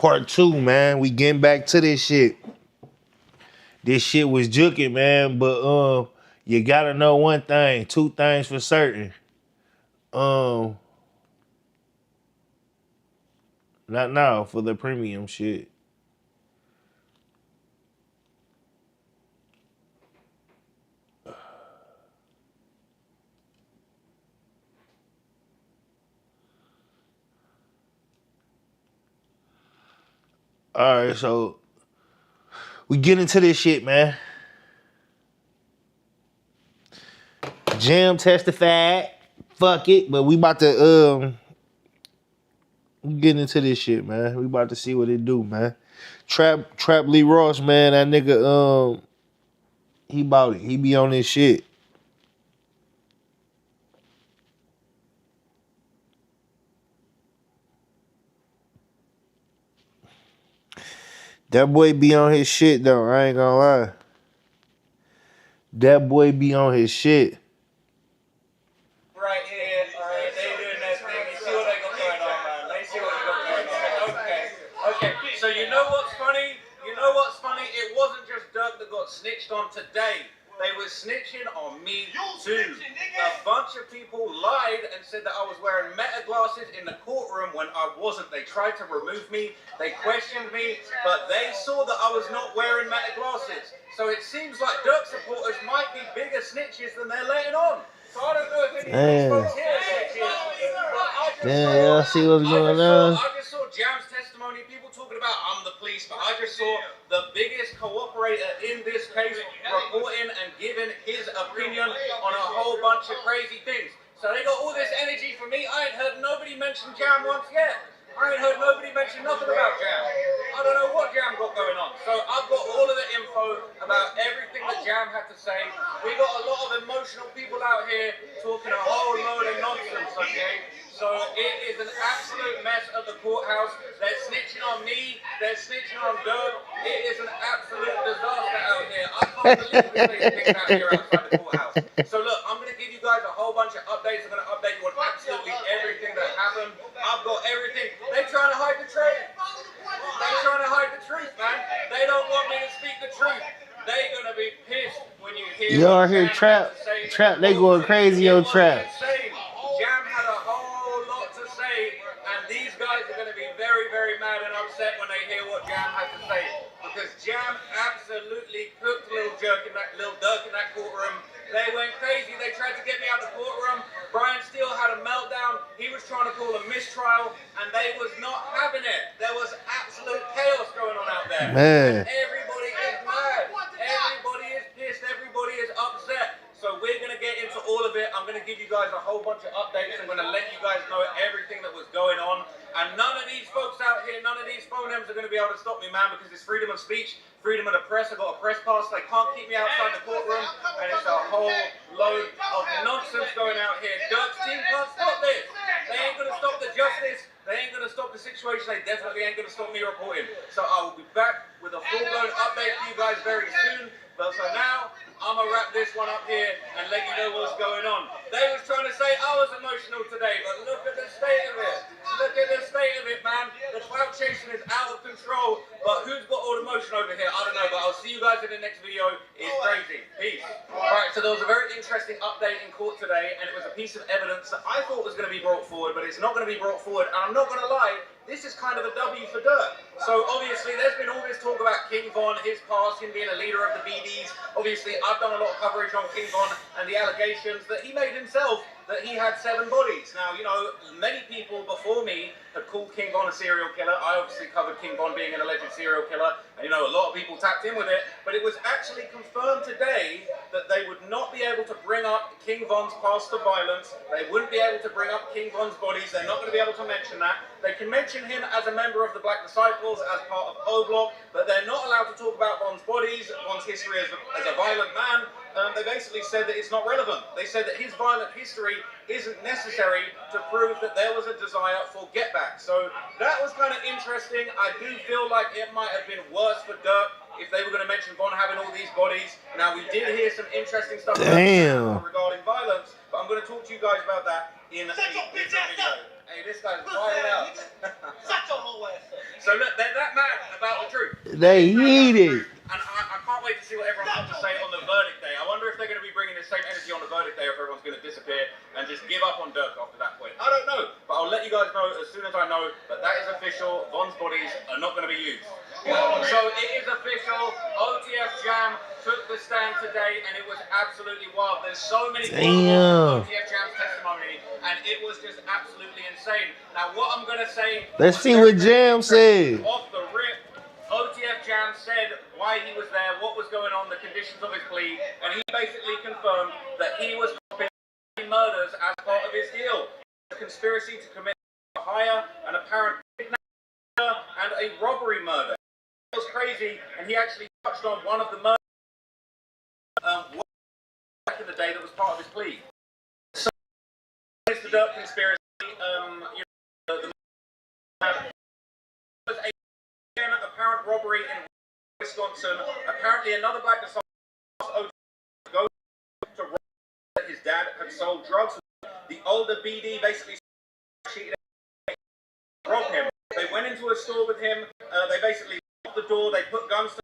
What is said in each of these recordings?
Part 2, man. We getting back to this shit. This shit was juking, man. But you gotta know one thing, two things for certain. Um, Not now for the premium shit. All right, so we get into this shit, man. Jam testified. Fuck it, but we about to get into this shit, man. We about to see what it do, man. Trap Lee Ross, man. That nigga, he bout it. He be on this shit. That boy be on his shit though. I ain't gonna lie. That boy be on his shit. Right here, they doing their thing. You see what they got going on, man. They see what they got going on. Okay. So you know what's funny? It wasn't just Durk that got snitched on today. They were snitching on me too. A bunch of people lied and said that I was wearing meta glasses in the courtroom when I wasn't. They tried to remove me. They questioned me, but they saw that I was not wearing meta glasses. So it seems like Durk supporters might be bigger snitches than they're letting on. So I don't know if any of these folks here are snitches. Damn, y'all see what's going on? I just saw Jam's testimony, people talking about I'm the police, but I just saw the biggest cooperator in this case reporting and giving his opinion on a whole bunch of crazy things. So they got all this energy from me. I ain't heard nobody mention Jam once yet. I ain't heard nobody mention nothing about Jam. I don't know what Jam got going on. So I've got all of the info about everything that Jam had to say. We got a lot of emotional people out here talking a whole load of nonsense, okay? So it is an absolute mess at the courthouse. They're snitching on me. They're snitching on Durk. It is an absolute disaster out here. I can't believe we're things out here outside the courthouse. So look, I'm going to give you guys a whole bunch of updates. I'm going to update you on absolutely everything that happened. I've got everything. They're trying to hide the truth. They're trying to hide the truth, man. They don't want me to speak the truth. They're going to be pissed when you hear Y'all hear Trap? Trap, they going crazy on Trap. Jam had a whole lot to say, and these guys are going to be very, very mad and upset when they hear what Jam had to say. Because Jam absolutely cooked Lil Durk in that courtroom. They went crazy. They tried to get me out of the courtroom. Brian Steele had a meltdown. He was trying to call a mistrial, and they was not having it. There was absolute chaos going on out there. Man. Everybody is mad. Everybody is pissed. Everybody is upset. So we're going to get into all of it. I'm going to give you guys a whole bunch of updates. I'm going to let you guys know everything that was going on. And none of these folks out here, none of these phonems are going to be able to stop me, man, because it's freedom of speech, freedom of the press. I've got a press pass. They can't keep me outside the courtroom. And it's a whole load of nonsense going out here. Durk's team can't stop this. They ain't going to stop the justice. They ain't going to stop the situation. They definitely ain't going to stop me reporting. So I will be back with a full-blown update for you guys very soon. But for now, I'm going to wrap this one up here and let you know what's going on. They was trying to say I was emotional today, but look at the state of it. Look at the state of it, man. The clout chasing is out of control. But who's got all the emotion over here? I don't know, but I'll see you guys in the next video. It's crazy. Peace. Alright, so there was a very interesting update in court today, and it was a piece of evidence that I thought was going to be brought forward, but it's not going to be brought forward. And I'm not going to lie, this is kind of a W for Durk. So obviously there's been all this talk about King Von, his past, him being a leader of the BDs. Obviously I've done a lot of coverage on King Von and the allegations that he made himself that he had 7 bodies. Now, you know, many people before me had called King Von a serial killer. I obviously covered King Von being an alleged serial killer. And, you know, a lot of people tapped in with it. But it was actually confirmed today that they would not be able to bring up King Von's past of violence. They wouldn't be able to bring up King Von's bodies. They're not going to be able to mention that. They can mention him as a member of the Black Disciples, as part of O-Block, but they're not allowed to talk about Von's bodies, Von's history as a violent man. They basically said that it's not relevant. They said that his violent history isn't necessary to prove that there was a desire for get back. So that was kind of interesting. I do feel like it might have been worse for Durk if they were going to mention Von having all these bodies. Now, we did hear some interesting stuff regarding violence, but I'm going to talk to you guys about that in a different video. Hey, this guy's wild out. Shut your whole ass up. So look, they're that mad about the truth. They heated. And I can't wait to see what everyone's got to say on the verdict day. I wonder if they're going to be bringing the same energy on the verdict day, or if everyone's going to disappear and just give up on Durk after that point. I don't know, but I'll let you guys know as soon as I know that that is official. Von's bodies are not going to be used. So it is official. OTF Jam took the stand today, and it was absolutely wild. There's so many people on OTF Jam's testimony, and it was just absolutely insane. Now, what I'm going to say... Let's see what Jam said. Off the rip, OTF Jam said why he was there, what was going on, the conditions of his plea, and he basically confirmed that he was committing murders as part of his deal. A conspiracy to commit a hire, an apparent kidnapping, and a robbery murder. It was crazy, and he actually touched on one of the murders back in the day that was part of his plea. So, it's the Durk conspiracy. Apparent robbery in Wisconsin. Apparently, another black assault go to rob that his dad had sold drugs. The older BD basically cheated and robbed him. They went into a store with him. They basically locked the door. They put guns to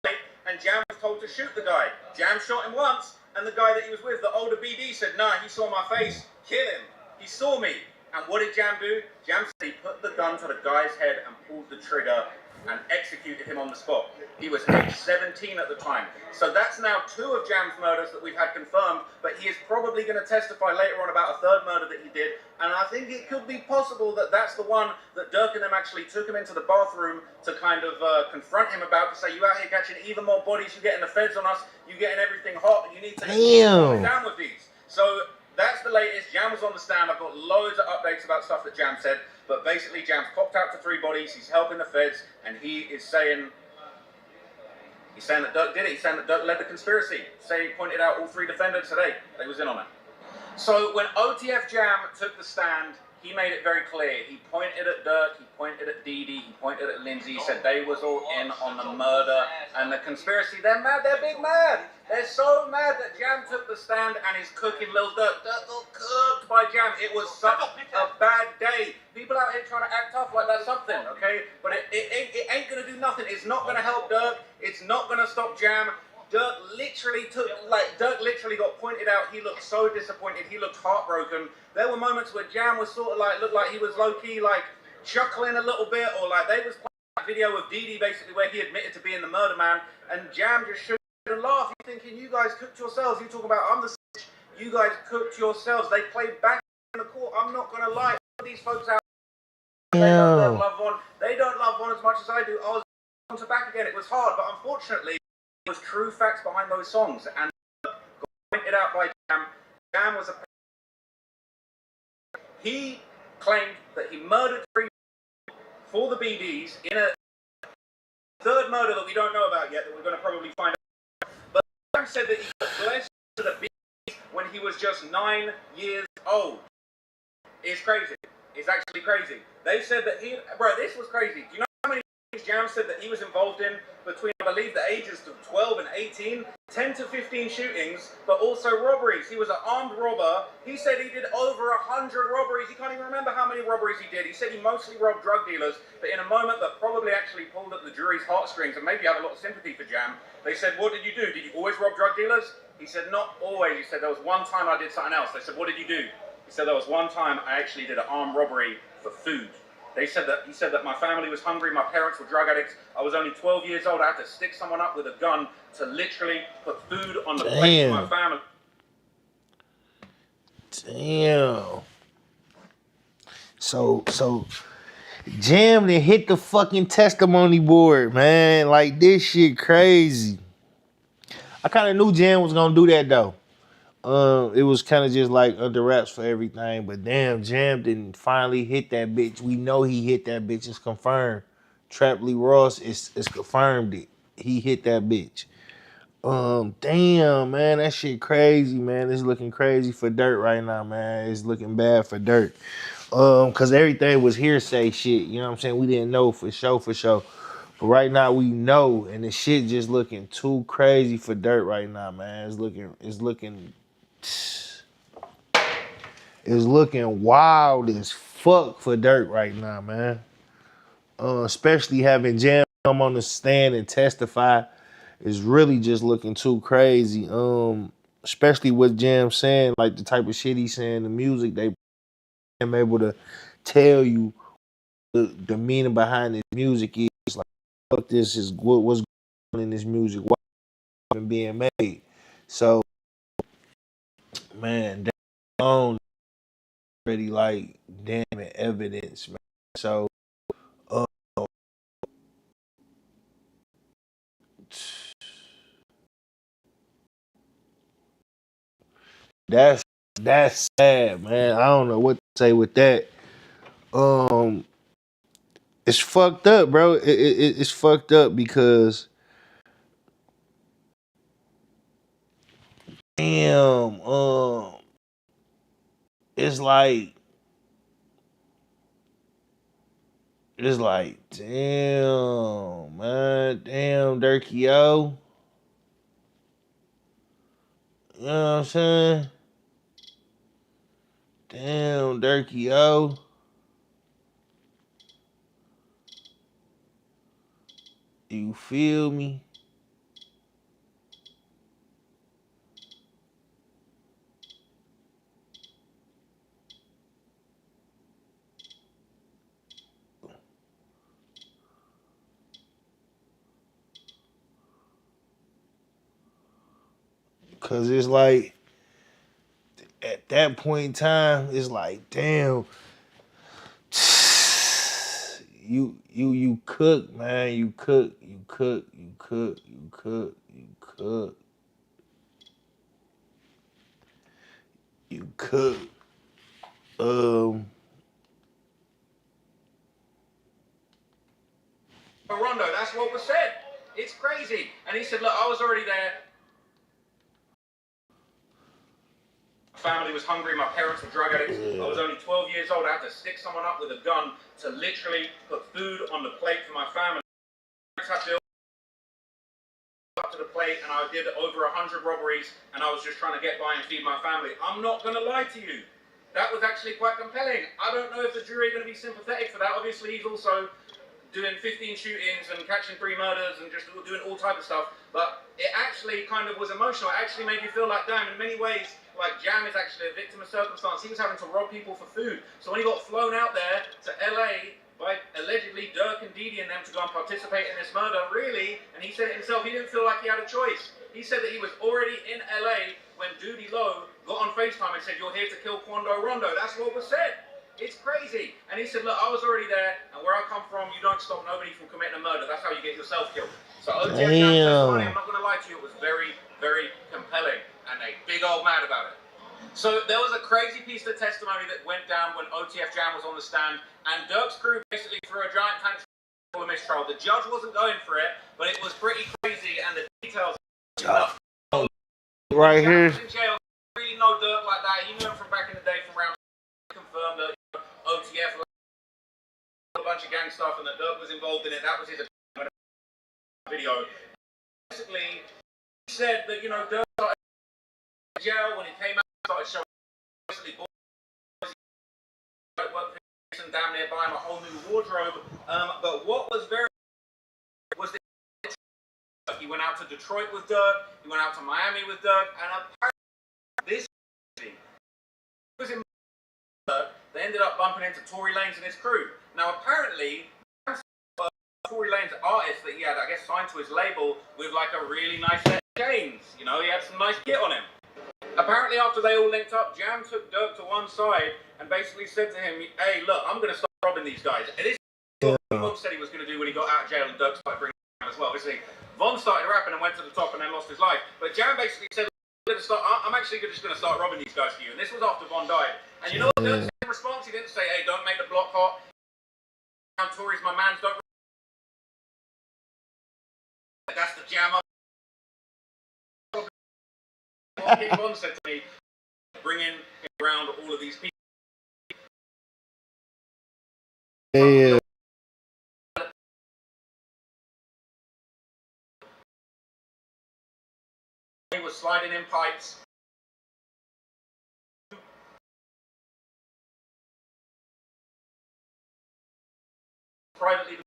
the and Jam was told to shoot the guy. Jam shot him once, and the guy that he was with, the older BD, said, "Nah, he saw my face. Kill him. He saw me." And what did Jam do? Jam said he put the gun to the guy's head and pulled the trigger and executed him on the spot. He was age 17 at the time. So that's now 2 of Jam's murders that we've had confirmed, but he is probably going to testify later on about a 3rd murder that he did, and I think it could be possible that that's the one that Durk and them actually took him into the bathroom to kind of confront him about, to say, you out here catching even more bodies, you getting the feds on us, you getting everything hot, you need to calm down with these. So that's the latest. Jam was on the stand. I've got loads of updates about stuff that Jam said, but basically Jam's popped out to 3 bodies, he's helping the feds, and he is saying that Durk did it. He's saying that Durk led the conspiracy. He pointed out all 3 defendants today. They was in on it. So when OTF Jam took the stand, he made it very clear. He pointed at Durk, he pointed at Dee Dee, he pointed at Lindsay, he said they was all in on the murder and the conspiracy. They're mad, they're big mad. They're so mad that Jam took the stand and is cooking Lil Durk. Durk got cooked by Jam. It was such a bad day. People out here trying to act tough like that's something, okay? But it ain't gonna do nothing. It's not gonna help Durk. It's not gonna stop Jam. Durk literally got pointed out. He looked so disappointed. He looked heartbroken. There were moments where Jam was sort of like, looked like he was low-key like chuckling a little bit, or like they was playing that video of Dee Dee basically where he admitted to being the murder man, and Jam just shook and laughed. You're thinking, you guys cooked yourselves. You talk about, I'm the snitch. You guys cooked yourselves. They played back in the court. I'm not going to lie. These folks out there, they don't love Von. They don't love Von as much as I do. I was on to back again. It was hard, but unfortunately, there was true facts behind those songs, and got pointed out by Jam. Jam was a... He claimed that he murdered 3 for the BDs in a 3rd murder that we don't know about yet, that we're going to probably find out. But Jam said that he got blessed to the BDs when he was just 9 years old. It's crazy. It's actually crazy. They said that he... Bro, this was crazy. Do you know how many things Jam said that he was involved in between, I believe, the ages of 12 and 18? 10 to 15 shootings, but also robberies. He was an armed robber. He said he did over 100 robberies. He can't even remember how many robberies he did. He said he mostly robbed drug dealers, but in a moment that probably actually pulled at the jury's heartstrings and maybe had a lot of sympathy for Jam. They said, what did you do? Did you always rob drug dealers? He said, not always. He said, there was one time I did something else. They said, what did you do? He said, there was one time I actually did an armed robbery for food. He said that my family was hungry, my parents were drug addicts, I was only 12 years old, I had to stick someone up with a gun to literally put food on the plate of my family. Damn. So Jam done hit the fucking testimony board, man. Like, this shit crazy. I kind of knew Jam was gonna do that though. It was kind of just like under wraps for everything, but damn, Jam didn't finally hit that bitch. We know he hit that bitch. It's confirmed. Trapley Ross is confirmed it. He hit that bitch. Damn, man, that shit crazy, man. It's looking crazy for Durk right now, man. It's looking bad for Durk. Cause everything was hearsay shit. You know what I'm saying? We didn't know for sure. But right now we know, and the shit just looking too crazy for Durk right now, man. It's looking wild as fuck for Durk right now, man. Especially having Jam come on the stand and testify is really just looking too crazy. Especially with Jam saying, like the type of shit he's saying, the music they am able to tell you the meaning behind this music is like, fuck this is what's going on in this music, what's being made. So, man, that alone already like damn evidence, man. So, uh, that's that's sad, man. I don't know what to say with that. Um, it's fucked up, bro. It's fucked up because damn, it's like damn, man, damn, Durky, yo. You know what I'm saying? Damn, Durky, yo. You feel me? Cause it's like at that point in time, it's like, damn, you cook, man. You cook, you cook, you cook, you cook, you cook, you cook. Um, Rondo, that's what was said. It's crazy. And he said, look, I was already there. Family was hungry, my parents were drug addicts. I was only 12 years old. I had to stick someone up with a gun to literally put food on the plate for my family. I had to up to the plate, and I did over 100 robberies, and I was just trying to get by and feed my family. I'm not going to lie to you. That was actually quite compelling. I don't know if the jury are going to be sympathetic for that. Obviously, he's also doing 15 shootings and catching 3 murders and just doing all type of stuff, but it actually kind of was emotional. It actually made me feel like, damn, in many ways, like Jam is actually a victim of circumstance. He was having to rob people for food. So when he got flown out there to LA by allegedly Durk and Didi and them to go and participate in this murder, really, and he said it himself, he didn't feel like he had a choice. He said that he was already in LA when Doody Lowe got on FaceTime and said, you're here to kill Quando Rondo. That's what was said. It's crazy. And he said, look, I was already there, and where I come from, you don't stop nobody from committing a murder. That's how you get yourself killed. So OTF Jam's testimony, I'm not going to lie to you, it was very, very compelling. And they big old mad about it. So there was a crazy piece of testimony that went down when OTF Jam was on the stand, and Durk's crew basically threw a giant tantrum for a mistrial. The judge wasn't going for it, but it was pretty crazy, and the details... right here. In jail, really know Durk like that. He knew him from back in the day from around... Confirmed that OTF, a bunch of gang stuff, and that Durk was involved in it. That was his video. Basically, he said that, Durk started in jail when he came out, started showing basically boys, and damn near buying a whole new wardrobe. But what was very was that he went out to Detroit with Durk, he went out to Miami with Durk, and apparently this was in they ended up bumping into Tory Lanez and his crew. Now, apparently, Tory Lanez artist that he had, I guess, signed to his label with like a really nice set of chains. He had some nice kit on him. Apparently, after they all linked up, Jam took Durk to one side and basically said to him, hey, look, I'm going to start robbing these guys. And this is what Von said he was going to do when he got out of jail, and Durk started bringing him as well. Obviously, Von started rapping and went to the top and then lost his life. But Jam basically said, I'm actually just going to start robbing these guys for you. And this was after Von died. And you know what Durk said in response? He didn't say, hey, don't make the block hot. Tory's my mans, don't. That's the Jam up. What King Von said to me, bringing around all of these people. Yeah. He was sliding in pipes. privately.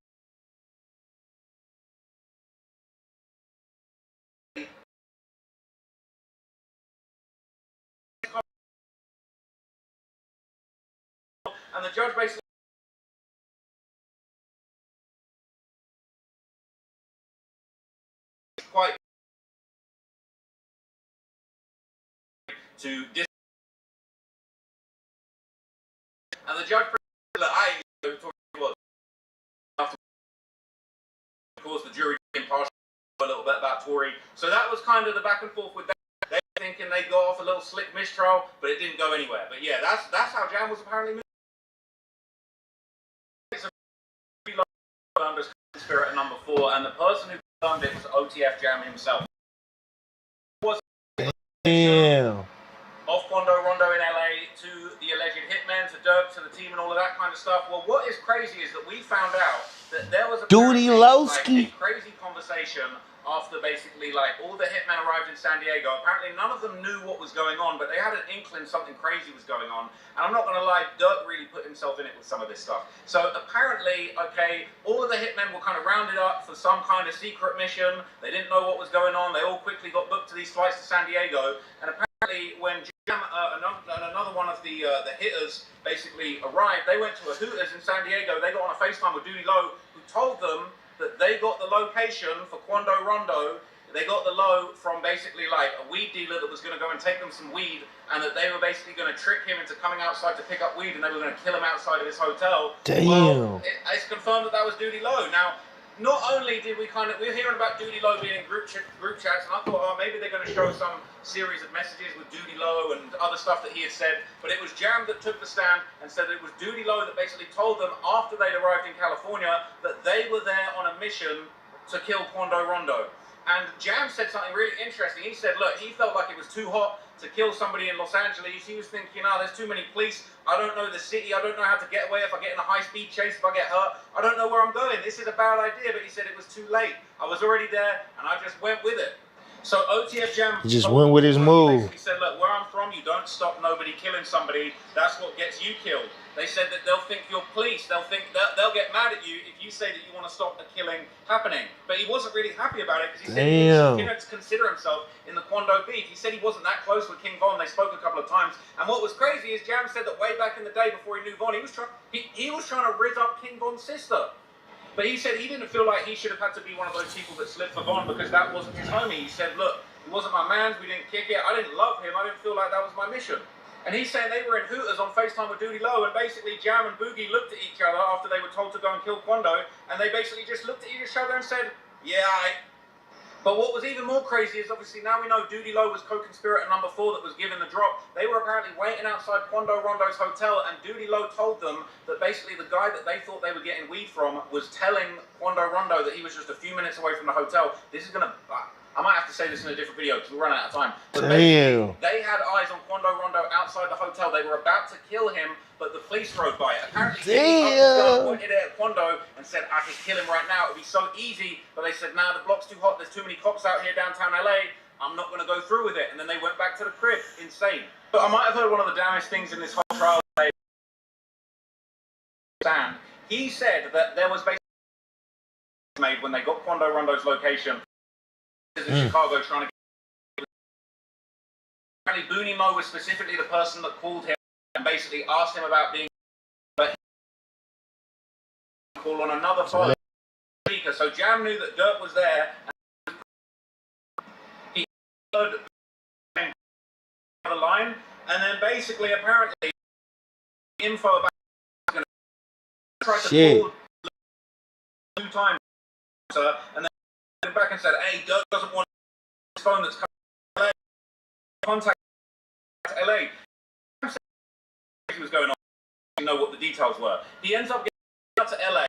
And the judge basically quite to dis. And the judge said, look, I ain't talking about after, of course, the jury impartial a little bit about Tory. So that was kind of the back and forth with that. They were thinking they got off a little slick mistrial, but it didn't go anywhere. But yeah, that's how Jam was apparently moved. It's a very low under conspirator at number 4, and the person who confirmed it was OTF Jam himself. Damn. Off Quando Rondo in LA to the alleged hitmen, to Durk, to the team and all of that kind of stuff. Well, what is crazy is that we found out that there was a Duty-lowski. like, a crazy conversation after basically like all the hitmen arrived in San Diego. Apparently none of them knew what was going on, but they had an inkling something crazy was going on. And I'm not going to lie, Durk really put himself in it with some of this stuff. So apparently, okay, all of the hitmen were kind of rounded up for some kind of secret mission. They didn't know what was going on. They all quickly got booked to these flights to San Diego. And apparently when another one of the hitters basically arrived, they went to a Hooters in San Diego. They got on a FaceTime with Duty Low, who told them that they got the location for Quando Rondo. They got the low from basically like a weed dealer that was going to go and take them some weed, and that they were basically going to trick him into coming outside to pick up weed, and they were going to kill him outside of his hotel. Damn. Well, it's confirmed that was Duty Low. Now, not only did we we're hearing about Duty Low being in group chats, and I thought, oh, maybe they're going to show some series of messages with Duty Low and other stuff that he had said, but it was Jam that took the stand and said it was Duty Low that basically told them after they'd arrived in California that they were there on a mission to kill Quando Rondo. And Jam said something really interesting. He said, look, he felt like it was too hot to kill somebody in Los Angeles. He was thinking, oh, there's too many police. I don't know the city. I don't know how to get away if I get in a high-speed chase, if I get hurt. I don't know where I'm going. This is a bad idea. But he said it was too late. I was already there, and I just went with it. So OTF Jam Just went with his move. He said, look, where I'm from, you don't stop nobody killing somebody. That's what gets you killed. They said that they'll think you're police. They'll think they'll get mad at you if you say that you want to stop the killing happening. But he wasn't really happy about it because he said he didn't consider himself in the Quando beef. He said he wasn't that close with King Von. They spoke a couple of times. And what was crazy is Jam said that way back in the day before he knew Von, he was trying to rizz up King Von's sister. But he said he didn't feel like he should have had to be one of those people that slipped for Von because that wasn't his homie. He said, look, he wasn't my man, we didn't kick it, I didn't love him, I didn't feel like that was my mission. And he's saying they were in Hooters on FaceTime with Duty Low, and basically Jam and Boogie looked at each other after they were told to go and kill Quando, and they basically just looked at each other and said, yeah, But what was even more crazy is obviously now we know Duty Low was co-conspirator number 4 that was given the drop. They were apparently waiting outside Quando Rondo's hotel, and Duty Low told them that basically the guy that they thought they were getting weed from was telling Quando Rondo that he was just a few minutes away from the hotel. This is gonna, I might have to say this in a different video because we're running out of time. But damn. They had eyes on Quando Rondo outside the hotel. They were about to kill him, but the police rode by. Apparently, he pointed it at Quando and said, I could kill him right now. It would be so easy. But they said, nah, the block's too hot. There's too many cops out here downtown LA. I'm not going to go through with it. And then they went back to the crib. Insane. But I might have heard one of the damnest things in this whole trial. He said that there was basically made when they got Quando Rondo's location in Chicago trying to get. Apparently, Booney Mo was specifically the person that called him and basically asked him about being. But he called on another phone speaker, so Jam knew that Durk was there. And he heard the line, and then basically, apparently, info about tried to call 2 times, and then came back and said, "Hey, Durk doesn't want his phone that's coming to LA. Contact LA." He was going on. You know what the details were. He ends up getting out to LA.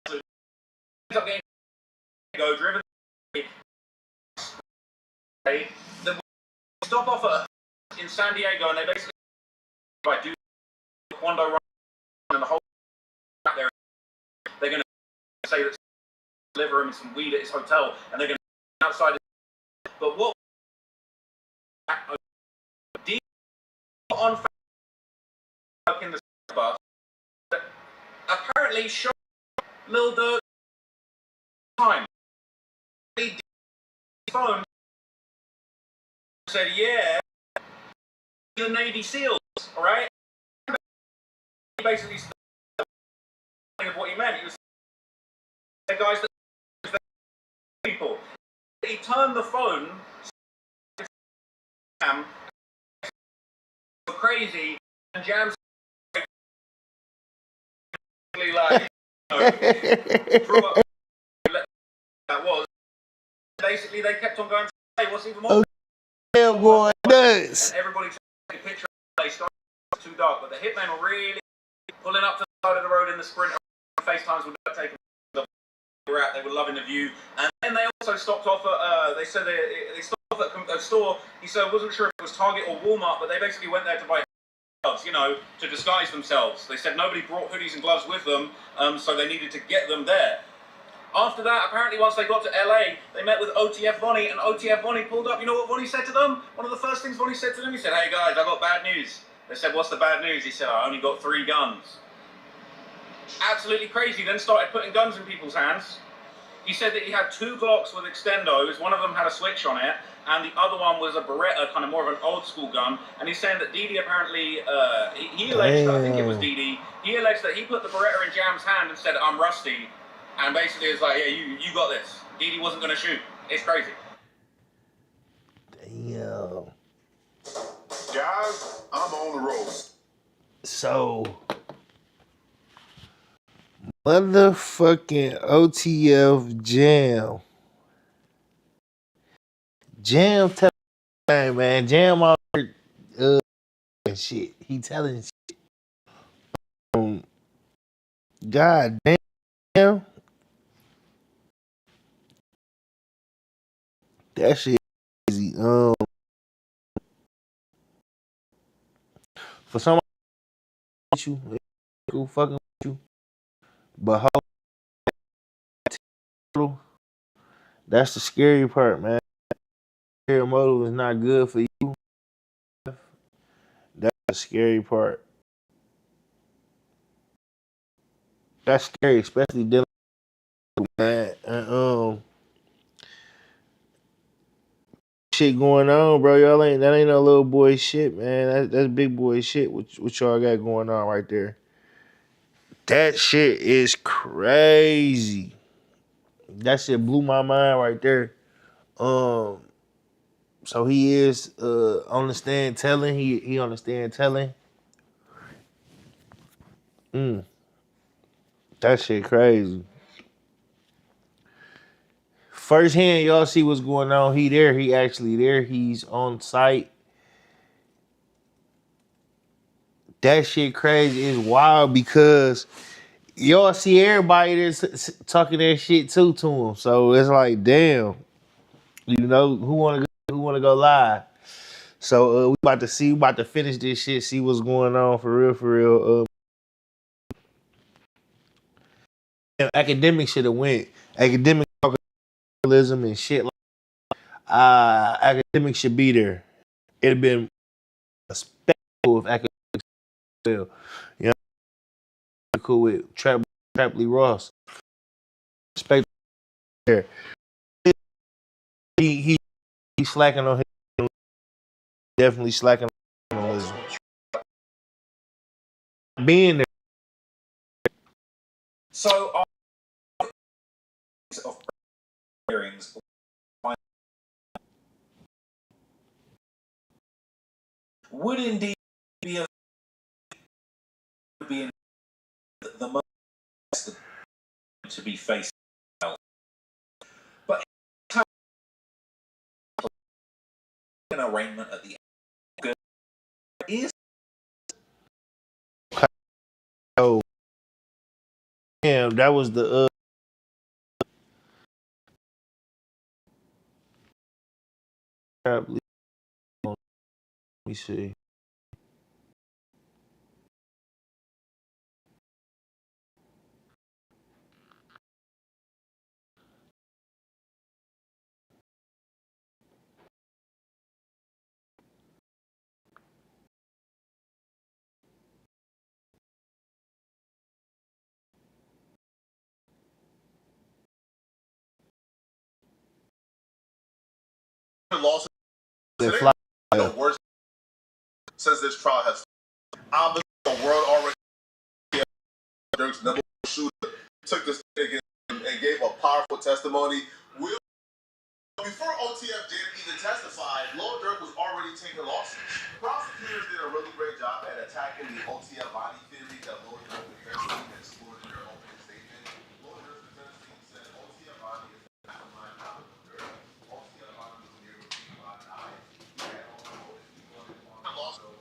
So he ends up getting driven. The stop off in San Diego, and they basically do Quando Run and the whole out there. They're going to say that deliver him some weed at his hotel, and they're going to outside. But what on in the bus apparently shot Lil Durk time. He did his phone. Said, yeah, the Navy SEALs, all right? He basically said of what he meant. He was the guys that people. He turned the phone crazy and jams like threw up that was. Basically, they kept on going. Hey, what's even more? Damn, going nuts. And everybody took a picture. They started too dark, but the hitmen were really pulling up to the side of the road in the sprint. FaceTimes were taking the out. They were loving the view, and then they also stopped off at. They said they stopped off at a store. He said wasn't sure if it was Target or Walmart, but they basically went there to buy gloves, you know, to disguise themselves. They said nobody brought hoodies and gloves with them, so they needed to get them there. After that, apparently once they got to LA, they met with OTF Vonnie, and OTF Vonnie pulled up. You know what Vonnie said to them? One of the first things Vonnie said to them, he said, hey guys, I got bad news. They said, what's the bad news? He said, I only got 3 guns. Absolutely crazy. Then started putting guns in people's hands. He said that he had 2 Glocks with extendos. One of them had a switch on it, and the other one was a Beretta, kind of more of an old school gun. And he's saying that Didi apparently, he alleged, I think it was Didi, he alleged that he put the Beretta in Jam's hand and said, I'm rusty. And basically it's like, yeah, you got this. Didi wasn't going to shoot. It's crazy. Damn. Guys, I'm on the road. So, motherfucking OTF Jam telling, man. Jam all and shit. He telling shit. God damn. That shit crazy. For somebody with you, cool fucking with you. But how that's the scary part, man. Your motive is not good for you. That's the scary part. That's scary, especially dealing with that. And shit going on, bro. That ain't no little boy shit, man. That's big boy shit. What y'all got going on right there? That shit is crazy. That shit blew my mind right there. So he is on the stand telling. He on the stand telling. That shit crazy. First hand, y'all see what's going on. He there. He actually there. He's on site. That shit crazy. It's wild because y'all see everybody that's talking that shit too to him. So it's like, damn, you know who wanna go live. So we about to finish this shit. See what's going on for real, for real. Academic should have went. Academic journalism and shit. Academic should be there. It'd have been a spectacle if academic well. You know, cool with Trapley Ross. Spectacle there. He slacking on his, definitely slacking on his being there. So, of hearings would indeed be the most to be faced. But an arraignment at the end is Oh, damn, that was the Trapley. Let me see. lawsuit. They fly. The worst since this trial has obviously the world already. Durk's number one shooter took this against him and gave a powerful testimony. Before OTF did even testify, Lil Durk was already taking losses. Prosecutors did a really great job at attacking the OTF body theory that Lil Durk defense team explored in their opening statement. Lil Durk's defense team said OTF body is the mastermind out of Lil Durk. OTF body was near with people on eyes. He had all the motives. He wanted to also.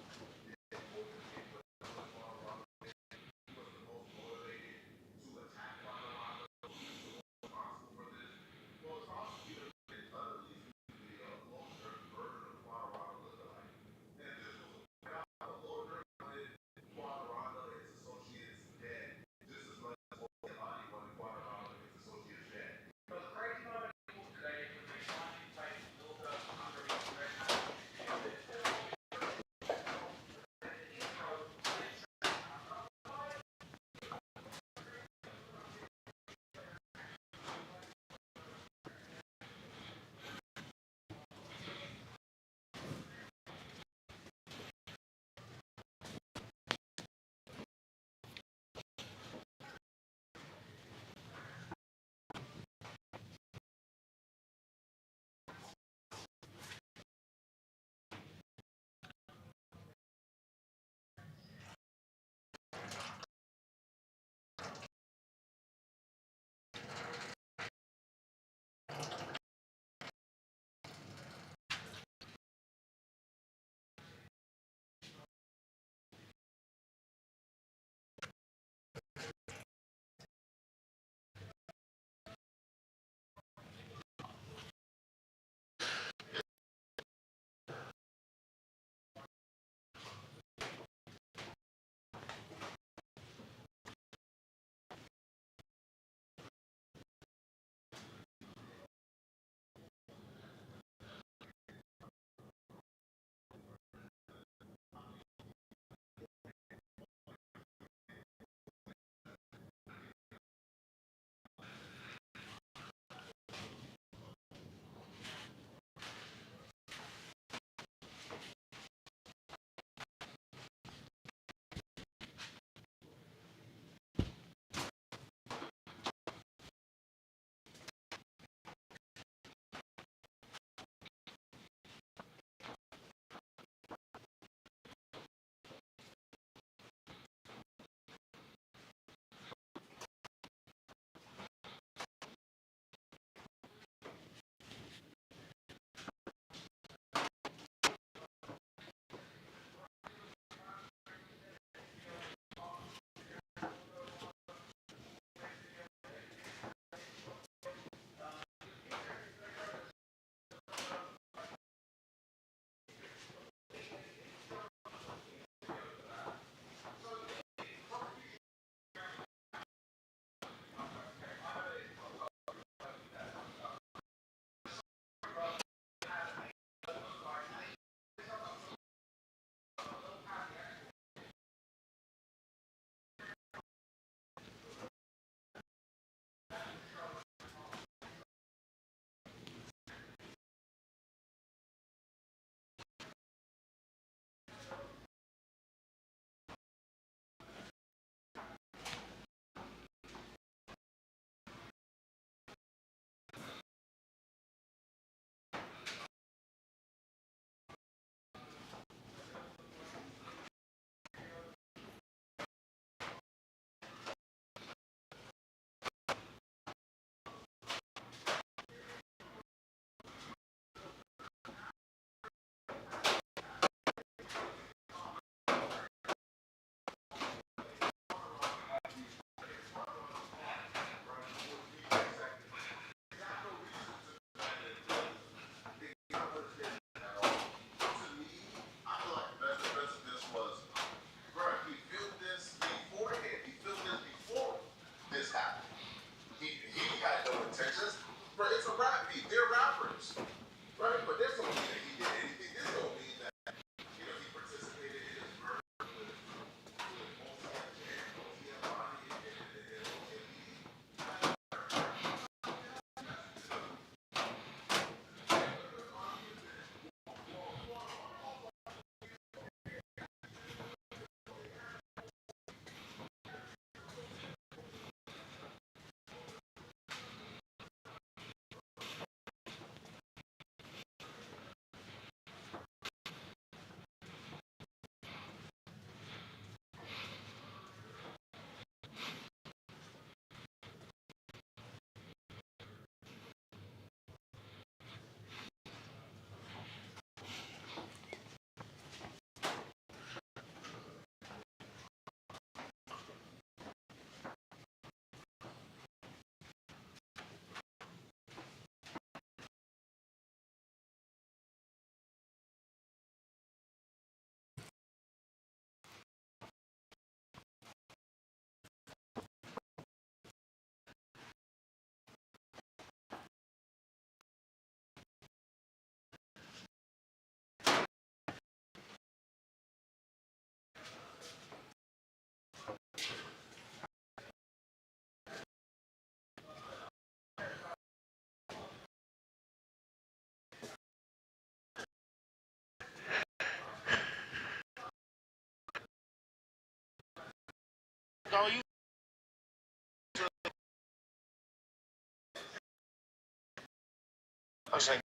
Don't you? I say.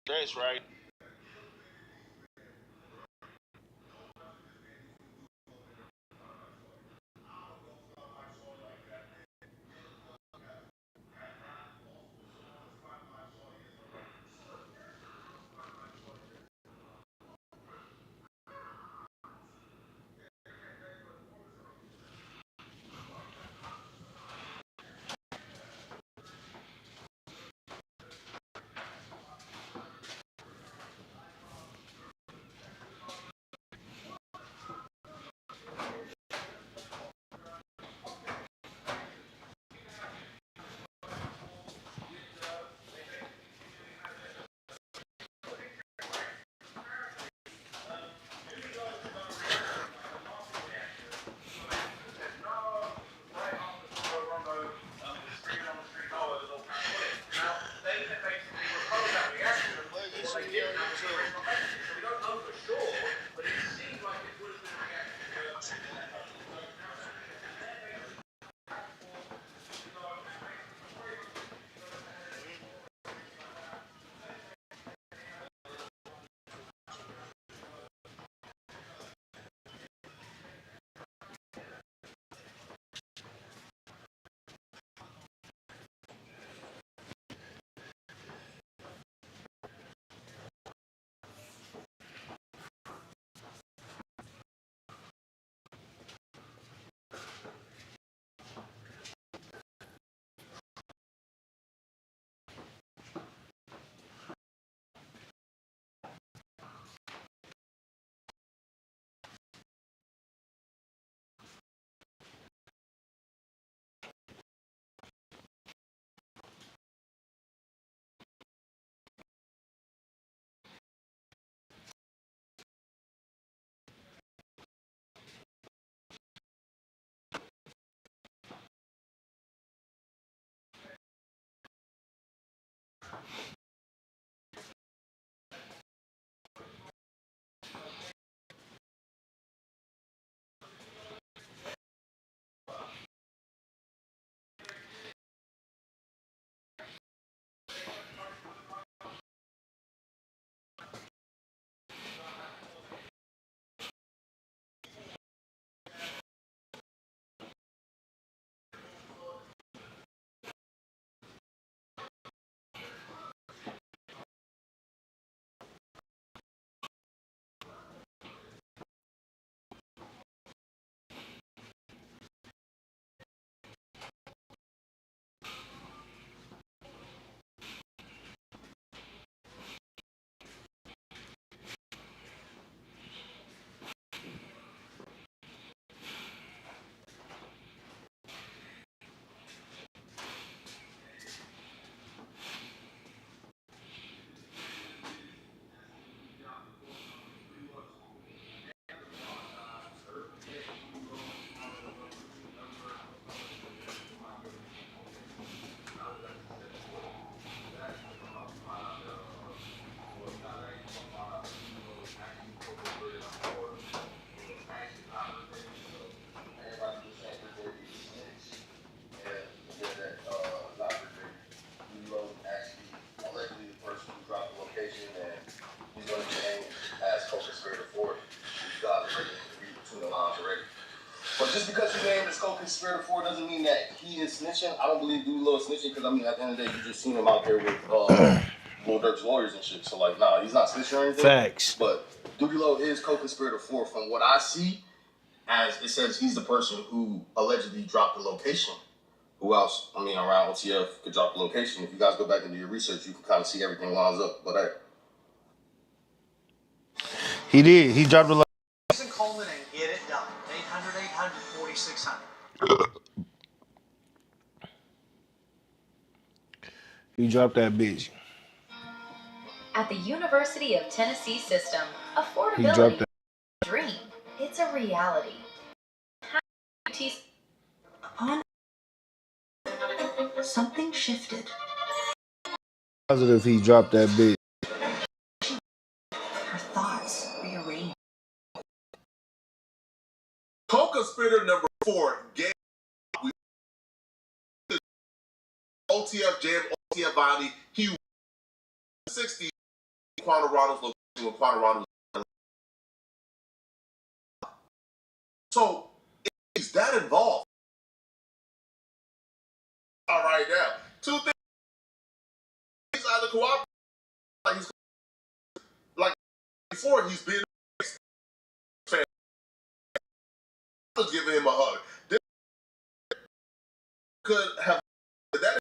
That's right. But just because you named as co-conspirator for doesn't mean that he is snitching. I don't believe Dude Lil is snitching because I mean at the end of the day you just seen him out there with Lil Durk's lawyers and shit. So like nah, he's not snitching or anything. Facts. But Dude Lil is co-conspirator for from what I see, as it says he's the person who allegedly dropped the location. Who else? I mean around OTF could drop the location. If you guys go back and do your research, you can kind of see everything lines up. But He did. He dropped a lot. Coleman and get it done. 800-800-4600. He dropped that bitch. At the University of Tennessee System, He affordability dropped that. is a dream. It's a reality. Upon something shifted. Positive he dropped that bitch. Her thoughts rearranged. Coca Spitter number 4 gave OTF Jam, OTF Bonnie. He 60 Quantarono's location when Quantarono was. So is that involved? All right, now 2 things. He's either cooperating, like before he's been was giving him a hug. This could have that,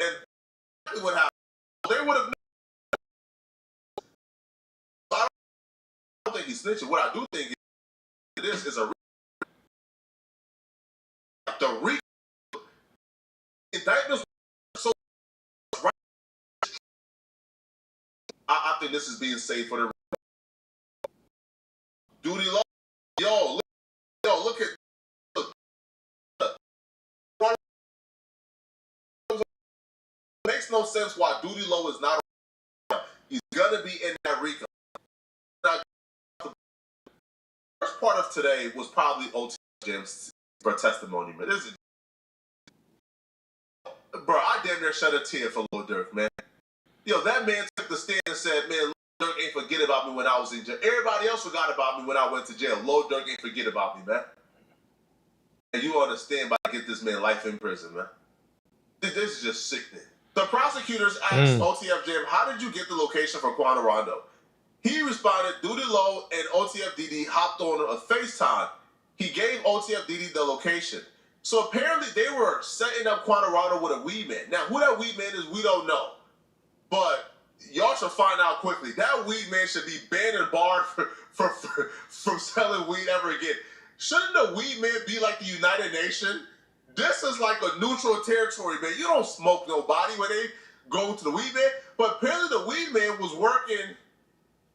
and what happened? They would have. I don't think he's snitching. What I do think this is a the indictments. So right, I think this is being saved for the duty law. Yo, look at. Makes no sense why Duty Low is not. He's gonna be in that RICO. Now, the first part of today was probably OT Jim's for testimony, man. This is, bro. I damn near shed a tear for Lil Durk, man. Yo, that man took the stand and said, "Man, Lil Durk ain't forget about me when I was in jail. Everybody else forgot about me when I went to jail. Lil Durk ain't forget about me, man." And you understand by get this man life in prison, man. This is just sickening. The prosecutors asked OTF Jam, "How did you get the location for Quantarono?" He responded, Duty Low and OTF DD hopped on a FaceTime. He gave OTF DD the location. So apparently they were setting up Quantarono with a weed man. Now, who that weed man is, we don't know. But y'all should find out quickly. That weed man should be banned and barred from selling weed ever again. Shouldn't the weed man be like the United Nations? This is like a neutral territory, man. You don't smoke nobody when they go to the weed man. But apparently the weed man was working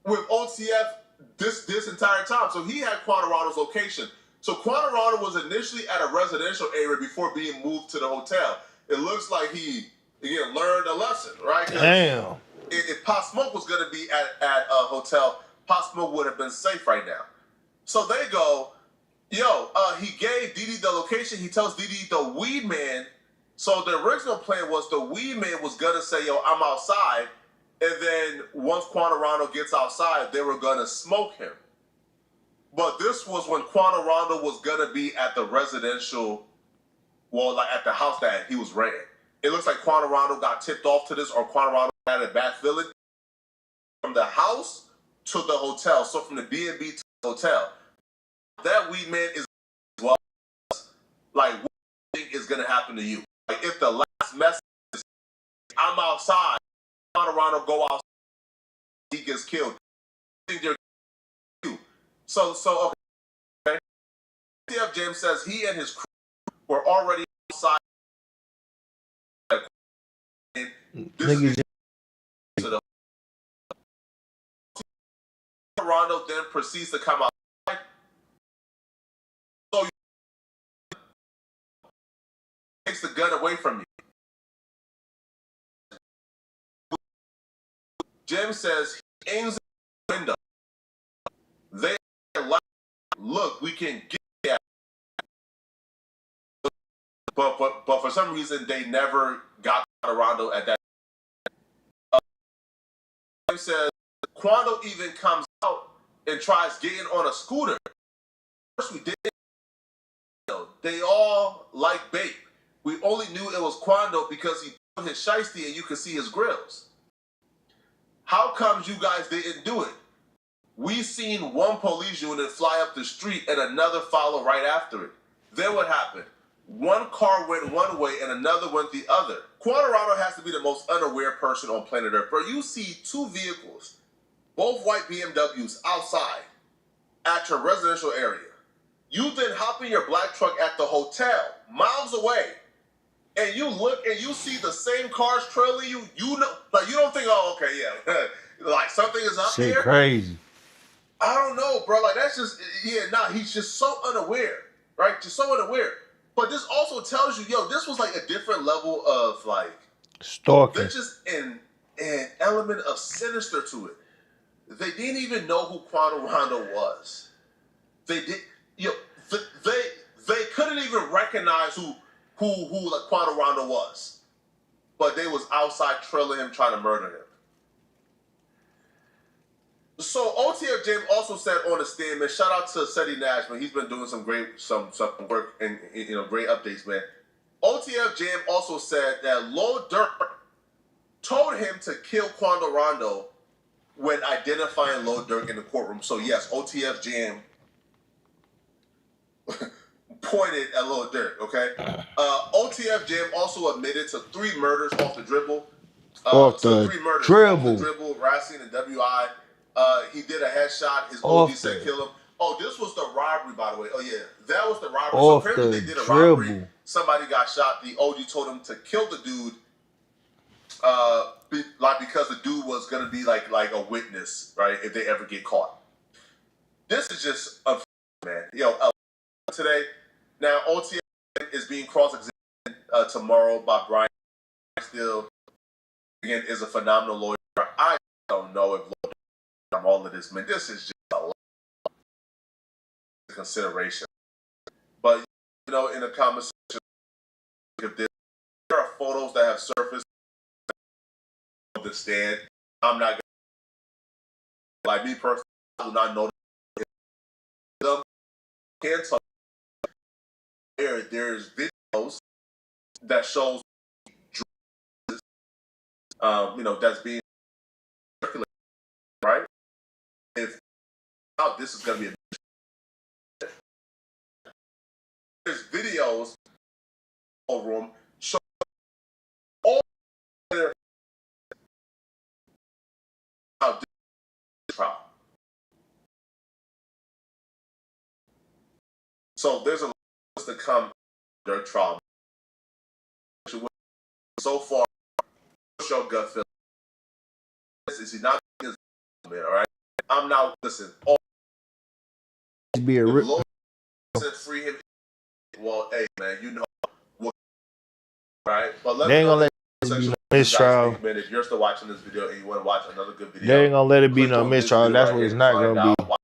with OTF this entire time. So he had Quantarono's location. So Quantarono was initially at a residential area before being moved to the hotel. It looks like he, again, learned a lesson, right? Damn. If Pop Smoke was going to be at a hotel, Pop Smoke would have been safe right now. So they go, yo, he gave Didi the location. He tells Didi the weed man. So the original plan was the weed man was going to say, yo, I'm outside. And then once Quantarono gets outside, they were going to smoke him. But this was when Quantarono was going to be at the residential, well, like at the house that he was renting. It looks like Quantarono got tipped off to this, or Quantarono had a bad feeling. From the house to the hotel, so from the B&B to the hotel. That weed man is well, like, what do you think is going to happen to you? Like, if the last message is, I'm outside, Quantarono go outside, he gets killed. I think they're you. So, okay. TF James says he and his crew were already outside. This is to the Quantarono then proceeds to come outside. So takes the gun away from you. Jim says he aims at the window. They are like, look, we can get at it. But for some reason they never got Quantarono at that. Jim says Quando even comes out and tries getting on a scooter. First we did. They all like Bape. We only knew it was Quando because he put his shiesty and you could see his grills. How comes you guys didn't do it? We seen one police unit fly up the street and another follow right after it. Then what happened? One car went one way and another went the other. Quantarono has to be the most unaware person on planet Earth. Bro, you see two vehicles both white BMWs outside at your residential area. You then hop in your black truck at the hotel, miles away, and you look and you see the same cars trailing you. You know, like you don't think, oh, okay, yeah, like something is up Shit here. crazy. I don't know, bro. Like that's just he's just so unaware, right? Just so unaware. But this also tells you, yo, this was like a different level of like Stalking. there's just an element of sinister to it. They didn't even know who Quando Rondo was. They did, they couldn't even recognize who like Quando Rondo was. But they was outside trailing him, trying to murder him. So OTF James also said on the stand, man, shout out to Seti Nash, man. He's been doing some great work and great updates, man. OTF Jam also said that Lil Durk told him to kill Quando Rondo when identifying Lil Durk in the courtroom. So yes, OTF Jam pointed at Lil Durk, okay? OTF Jam also admitted to 3 murders off the dribble. Off the dribble. Racine and WI. He did a headshot. His Off OG said the- kill him. Oh, this was the robbery, by the way. Oh, yeah. That was the robbery. Off so apparently the they did a dribble. robbery. Somebody got shot. The OG told him to kill the dude because the dude was going to be like a witness, right, if they ever get caught. This is just unfortunate, man. Yo, today, now OTF is being cross-examined tomorrow by Brian Still. Again, is a phenomenal lawyer. I don't know if I'm all of this, man. This is just a lot of consideration. But in the conversation, if there are photos that have surfaced of the stand, I'm not gonna, like me personally, I do not know them. Can't talk. There's videos that shows that's being circulated, right? If this is gonna be there's videos of room show all their trial. So there's a lot to come Durk trial. So far, your gut feel. Is he not man, all right? I'm not listen. Be a rip. Lord said free him. Well, hey man, you know what, right? But let They ain't me know gonna let it be no mistrial. man, if you're still watching this video and you want to watch another good video, They ain't gonna let it be click no on this mistrial. video That's right what here it's to not find gonna be. out.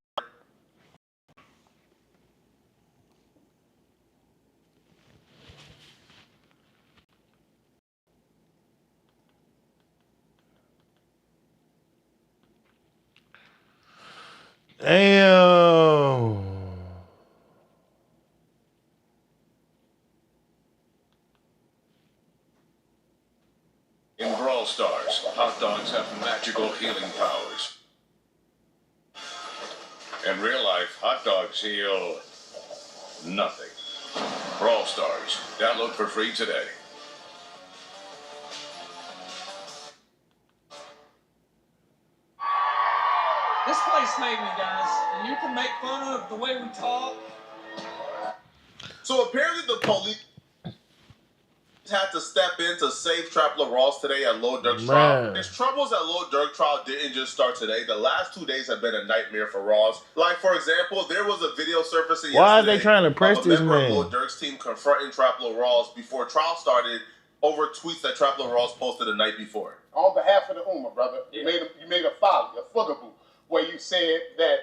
Damn. In Brawl Stars, hot dogs have magical healing powers. In real life, hot dogs heal nothing. Brawl Stars, download for free today. This place made me, guys. And you can make fun of the way we talk. So apparently the police had to step in to save Trapler Ross today at Lil Durk's trial. His troubles at Lil Durk trial didn't just start today. The last 2 days have been a nightmare for Ross. Like, for example, there was a video surfacing yesterday. Why are they trying to press of a this member man? of Lil Durk's team confronting Trapler Ross before trial started over tweets that Trapler Ross posted the night before. On behalf of the Ummah, brother, you made a folly, a fugaboo, where you said that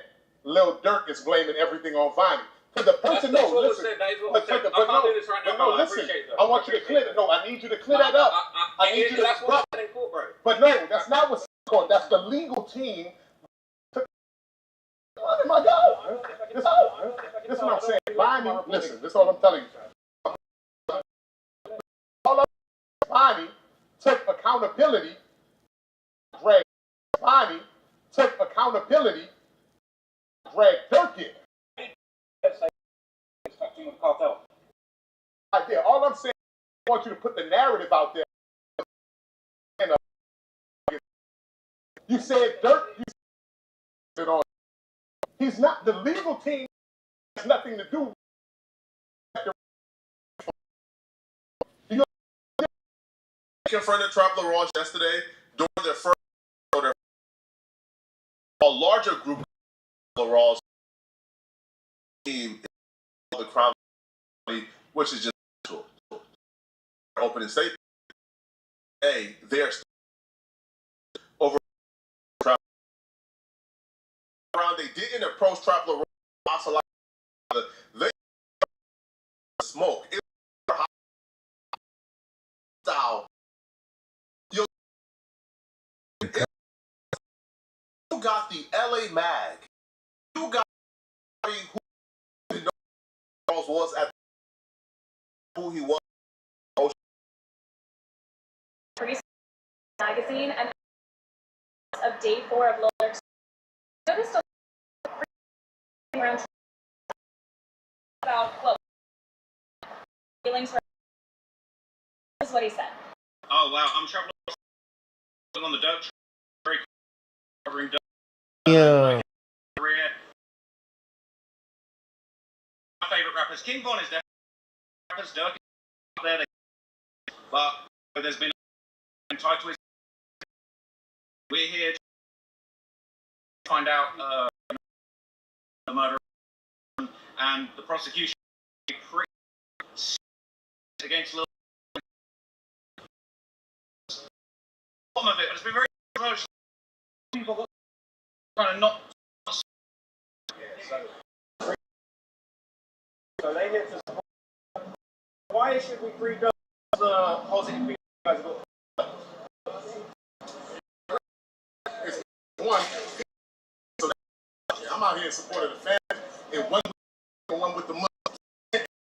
Lil Durk is blaming everything on Viney. For the person, That's no, what listen. was said. That is what But was said. no, I'm not doing this right now, but bro. no, I listen. appreciate that. I want you to clear that. No, I need you to clear that up. I need you to. That's what I said in court, bro. But no, that's not what's in court. That's the legal team. Oh my God! This is what I'm saying. Viney, listen. This is all I'm telling you. All of Viney took accountability. Greg Viney took accountability. Greg Durk did. Right there. All I'm saying, I want you to put the narrative out there. You said Durk. it on. He's not the legal team. Has nothing to do with confronted Trapler Ross yesterday during their first a larger group of Ross team the Crown, which is just opening statement. Hey, they're over around. They didn't approach Trapler Ross a lot. They smoke. It was style. You got the LA Mag. You got who was at who he was. Magazine and of day 4 of Durk. Noticed around about what feelings were. This is what he said. Oh wow, I'm traveling on the Durk. Very covering Durk. Yeah. Career. My favorite rappers, King Von is definitely rappers. Durk is up there, but there's been entitled. We're here to find out the murder and the prosecution against Lil. Some of it, but it's been very emotional. People got kind of not. So they hit to support. Why should we free Durk? The positive people guys have got. One, so I'm out here in support of the family, and one with the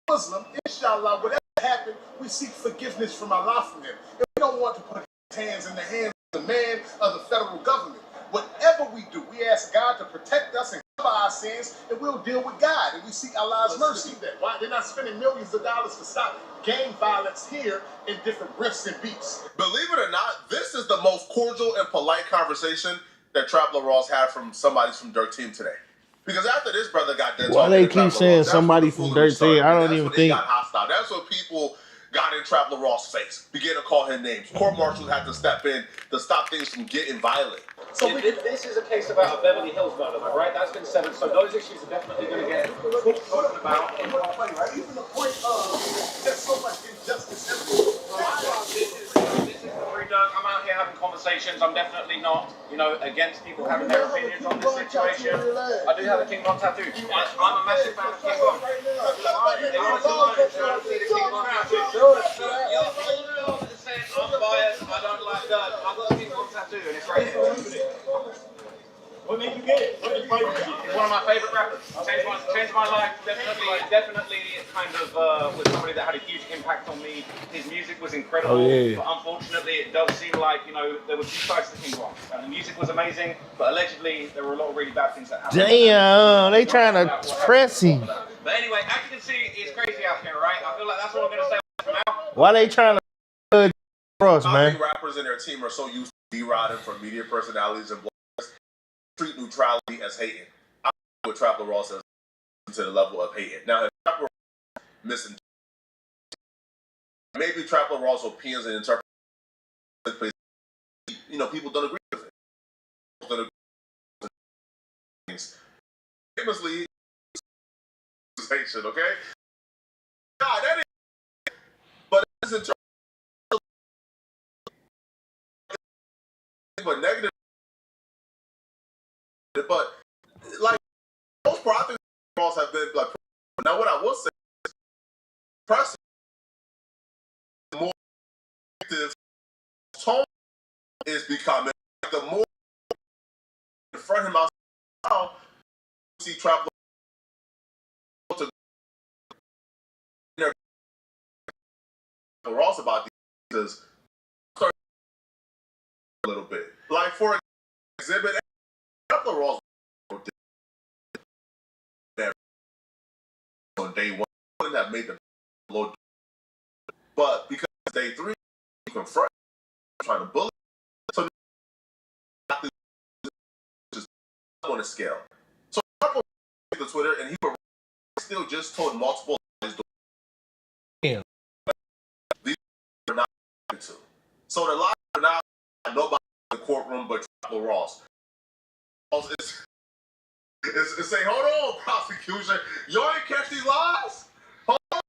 Muslim. Inshallah, whatever happened, we seek forgiveness from Allah from him. And we don't want to put his hands in the hands of the man of the federal government. Whatever we do, we ask God to protect us and cover our sins, and we'll deal with God, and we seek Allah's mercy. Why they're not spending millions of dollars to stop gang violence here in different rifts and beefs? Believe it or not, this is the most cordial and polite conversation that Trapler Ross had from somebody from Durk team today. Because after this brother got done Why talking they to keep Trapler saying Ross, somebody from Durk team? I don't even think. Got hostile. That's what people got in Trapler Ross' face. Began to call him names. Court marshals had to step in to stop things from getting violent. So this is a case about a Beverly Hills murder, right? That's been settled. So those issues are definitely going to get talked about. Even the point of there's so much injustice everywhere. This is the free Durk. I'm out here having conversations. I'm definitely not, against people having their opinions on this situation. I do have a King Von tattoo. I'm a massive fan of King Von. I'm biased. I don't like Durk. I've got a King Von tattoo, and it's right here. What made you get it? He's one of my favorite rappers. Changed my life. Definitely kind of was somebody that had a huge impact on me. His music was incredible. Oh, yeah. But unfortunately, it does seem like, there were two sides to King Von. And the music was amazing, but allegedly there were a lot of really bad things that happened. Damn, they trying to press him. But anyway, as you can see, it's crazy out here, right? I feel like that's what I'm going to say for now. Why they trying to cross, man? Rappers and their team are so used to D-Rodding from media personalities and bloggers, treat neutrality as hating. I don't know what Trapler Ross says to the level of hating. Now, if Trapler Ross missing, maybe Trapler Ross opinions and interpretations, people don't agree with it. Don't agree with things. Famously, okay? God, that is, but it isn't. But negative, but like most part, I think Ross have been like. Now, what I will say is, press more active tone is becoming the more in front of him out. See Trapler to Ross about these a little bit. Like for exhibit, Trapler Ross on day one wouldn't have made the low, but because day 3 you confront trying to bully, so just on a scale. So Trump will the Twitter, and he would still just told multiple lies. Damn. These are not to. So the lies are not nobody in the courtroom but Trapper Ross. It's saying, hold on, prosecution. Y'all ain't catch these lies? Hold on.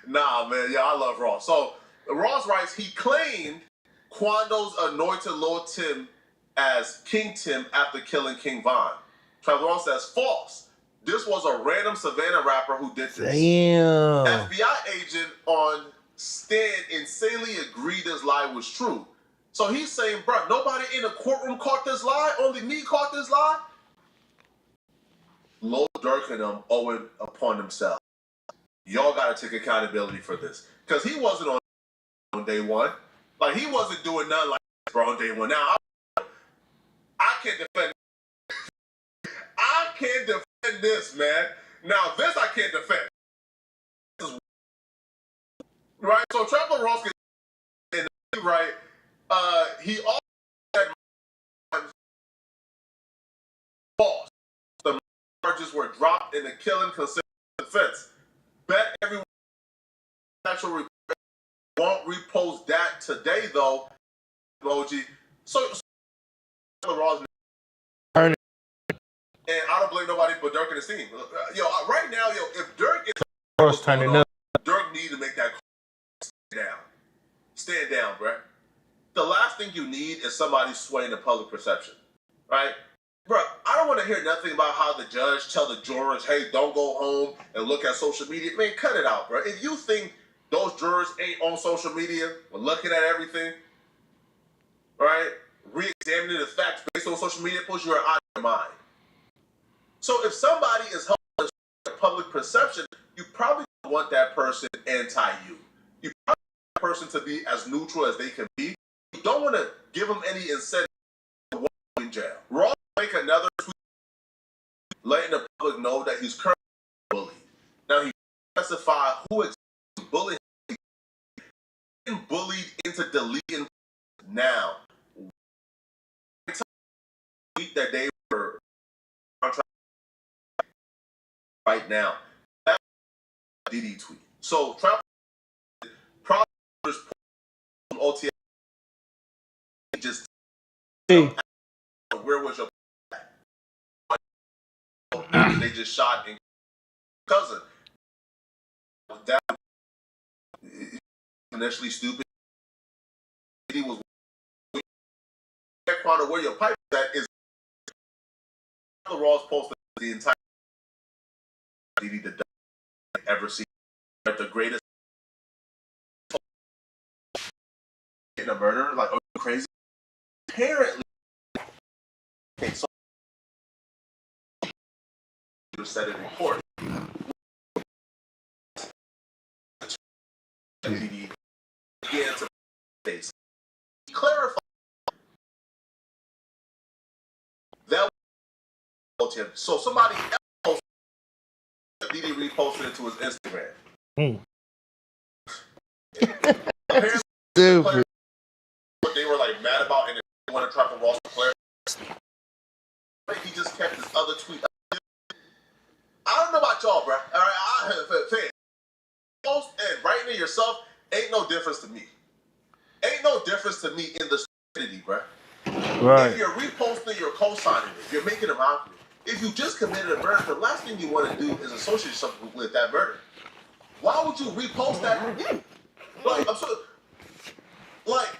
Nah, man. Yeah, I love Ross. So Ross writes, he claimed Quando's anointed Lord Tim as King Tim after killing King Von. Trapper Ross says, false. This was a random Savannah rapper who did this. Damn. FBI agent on stand insanely agreed this lie was true. So he's saying, bro, nobody in the courtroom caught this lie? Only me caught this lie? Lil Durk and them owe it upon themselves. Y'all got to take accountability for this. Because he wasn't on day one. Like, he wasn't doing nothing like this, bro, on day one. Now, I can't defend this, man. Now, this I can't defend. Right? So, Trapper Ross gets right. He also said false. The charges were dropped in the killing considered defense. Bet everyone actual won't repost that today, though. Emoji. So Ross. And I don't blame nobody but Durk and his team. Yo, right now, if Durk is turning up, Durk need to make that stand down. Stand down, bruh. The last thing you need is somebody swaying the public perception, right? Bruh, I don't want to hear nothing about how the judge tell the jurors, hey, don't go home and look at social media. Man, cut it out, bruh. If you think those jurors ain't on social media, or looking at everything, right? Re-examining the facts based on social media posts, you are out of your mind. So if somebody is helping the public perception, you probably don't want that person anti-you. You probably want that person to be as neutral as they can be. You don't want to give them any incentive to walk in jail. Ross make another tweet letting the public know that he's currently bullied. Now he specified who exactly bullied him. He's been bullied into deleting now. That they were right now. That's a DD tweet. So Trump prosecutors from OTA just where was your they just shot in cousin. That initially stupid. He was where your pipe that is the Ross posted the entire DD that ever seen. The greatest in a murder, like, are you crazy? Apparently, okay, so you said it in court. DD began to face. Clarify that was so somebody else DD reposted it to his Instagram. Stupid. What they were like mad about and they want to try to Ross Claire. He just kept his other tweet. I don't know about y'all, bro. All right, post and writing it yourself ain't no difference to me. Ain't no difference to me in the stupidity, bro. Right. If you're reposting, you're co-signing it. You're making them out. If you just committed a murder, the last thing you want to do is associate yourself with that murder. Why would you repost that? Like, I'm so, like,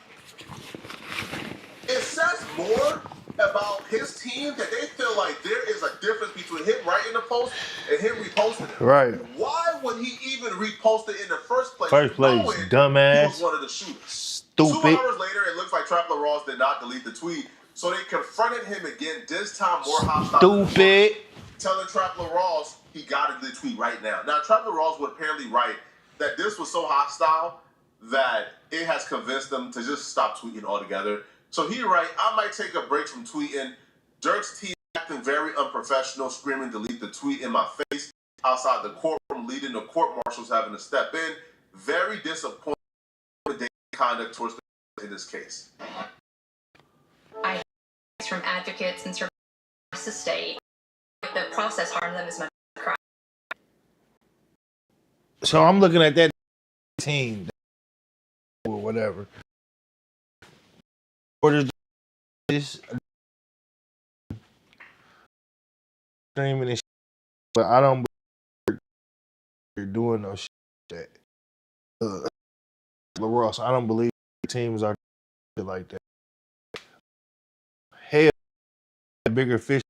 it says more about his team that they feel like there is a difference between him writing the post and him reposting it. Right. Why would he even repost it in the first place? Dumbass. He was one of the shooters. Stupid. 2 hours later, it looks like Trapper Ross did not delete the tweet, so they confronted him again, this time more hostile. Stupid. Telling Trapper Ross he got the tweet right now. Now, Trapper Ross would apparently write that this was so hostile that it has convinced them to just stop tweeting altogether. So he write, I might take a break from tweeting. Durk's team acting very unprofessional, screaming delete the tweet in my face outside the courtroom, leading the court marshals having to step in. Very disappointing with conduct towards the in this case. I from advocates and survivors to state the process harmed them as much as the crime. So I'm looking at that team or whatever. Orders this streaming and shit, but I don't believe you're doing no shit. LaRosse, I don't believe teams are like that. Hell, bigger fish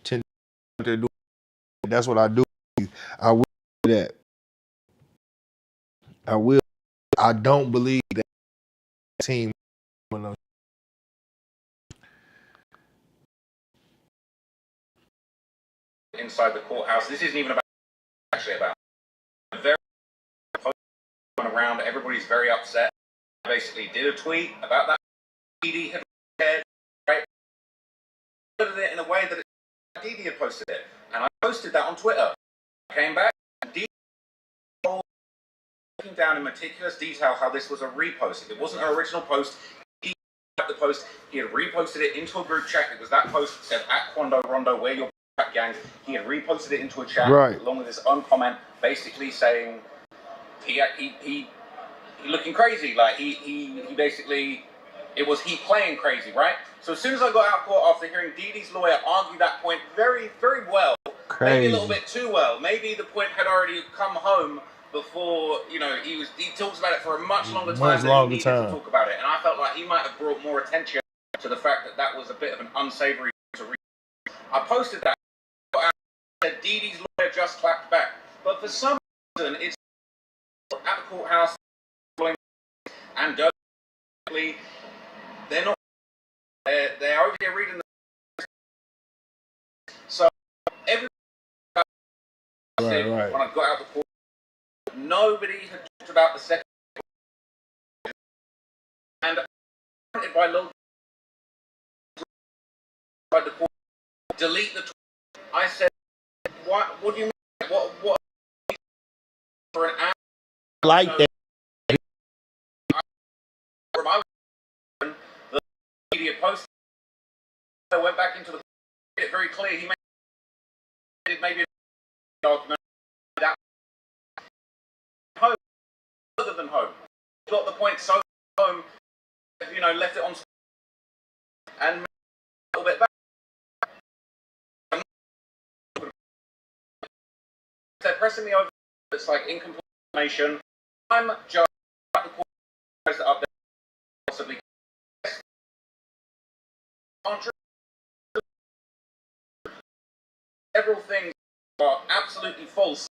tend to do what they're doing. That's what I do. I will do that. I will. I don't believe that team. Inside the courthouse. This isn't even about actually about a very going around. Everybody's very upset. I basically did a tweet about that. Didi had right. Put it in a way that Didi had posted it, and I posted that on Twitter. Came back. Didi looking down in meticulous detail how this was a repost. It wasn't an original post. He had the post. He had reposted it into a group chat. It was that post that said at Quando Rondo, where your gang. He had reposted it into a chat along with his own comment, basically saying he looking crazy. Like he basically, it was he playing crazy, right? So as soon as I got out of court after hearing Didi's lawyer argue that point very, very well, maybe a little bit too well. Maybe the point had already come home before, you know, he talks about it for a much longer time than he needed to talk about it. And I felt like he might have brought more attention to the fact that that was a bit of an unsavory to read. I posted that. Said Didi's lawyer just clapped back, but for some reason it's at the courthouse and Durk, they're not. They're over here reading the. So every when I got out of the court, nobody had talked about the second. And by law, by the court, delete the. I said. What do you mean? What for an hour? Like that. The media post. I went back into the. Made it very clear. He made it maybe a document that home other than home. Got the point so home. You know, left it on and a little bit back. They're pressing me over. It's like incomplete information. I'm just at the court up there, possibly. Several things are absolutely false.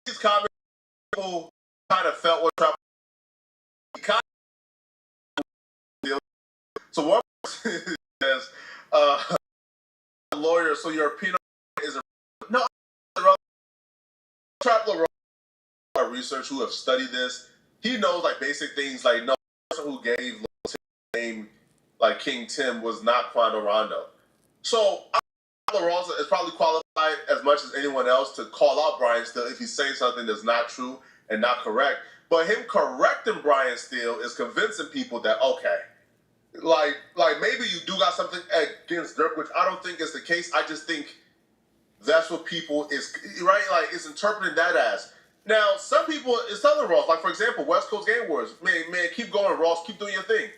These comments, people kind of felt what Trump. So one says, lawyer, so your opinion is a no. Trap research who have studied this, he knows like basic things like no person who gave name like King Tim was not Quando Rondo. So LaRosa is probably qualified as much as anyone else to call out Brian Steele if he's saying something that's not true and not correct. But him correcting Brian Steele is convincing people that okay, like maybe you do got something against Durk, which I don't think is the case. I just think that's what people is right. Like it's interpreting that as. Now, some people is telling Ross, like for example, West Coast Game Wars, man, keep going, Ross, keep doing your thing.